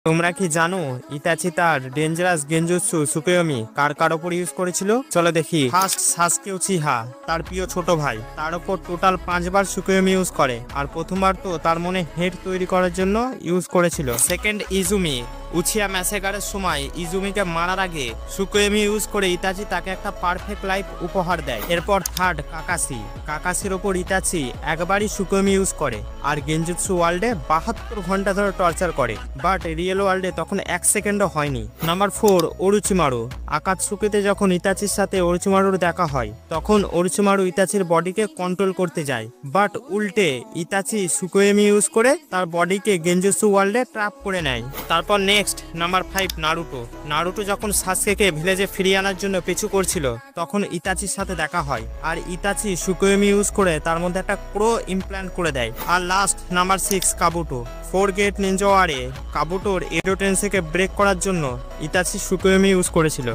তোমরা কি জানো ইতাচি তার ডেঞ্জারাস গেনজুৎসু সুকুয়োমি কার কার ওপর ইউজ করেছিল? চলো দেখি। ফার্স্ট সাসকে উচিহা, তার প্রিয় ছোট ভাই, তার ওপর টোটাল 5বার সুকুয়োমি ইউজ করে, আর প্রথমবার তো তার মনে হেড তৈরি করার জন্য ইউজ করেছিল। সেকেন্ড ইজুমি, উচিয়া ম্যাসেকারের সময় ইজুমিকে মারার আগে সুকুয়োমি ইউজ করে ইতাচি তাকে একটা পারফেক্ট লাইফ উপহার দেয়। এরপর থার্ড কাকাসি, কাকাসির ওপর ইতাচি একবারই সুকুয়োমি ইউজ করে আর গেনজুৎসু ওয়ার্ল্ডে 72 ঘন্টা ধরে টর্চার করে, বাট রিয়েল ওয়ার্ল্ডে তখন 1 সেকেন্ডও হয়নি। নাম্বার 4 ওরুচিমারু, আকাতসুকিতে যখন ইতাচির সাথে ওরুচিমারুর দেখা হয় তখন ওরুচিমারু ইতাচির বডিকে কন্ট্রোল করতে যায়, বাট উল্টে ইতাচি সুকুয়োমি ইউজ করে তার বডিকে গেনজুৎসু ওয়ার্ল্ডে ট্র্যাপ করে নেয়। তারপর নেক্সট নাম্বার 5 নারুটো, নারুটো যখন সাসকেকে ভিলেজে ফিরিয়ে আনার জন্য পিছু করছিল তখন ইতাচির সাথে দেখা হয়, আর ইতাচি সুকুয়োমি ইউজ করে তার মধ্যে একটা ক্রো ইমপ্ল্যান্ট করে দেয়। আর last number 6 Kabuto, 4 great ninja ওয়ারে কাবুটোর এডো টেন্সেকে ব্রেক করার জন্য ইতাচি সুকুয়োমি ইউজ করেছিল।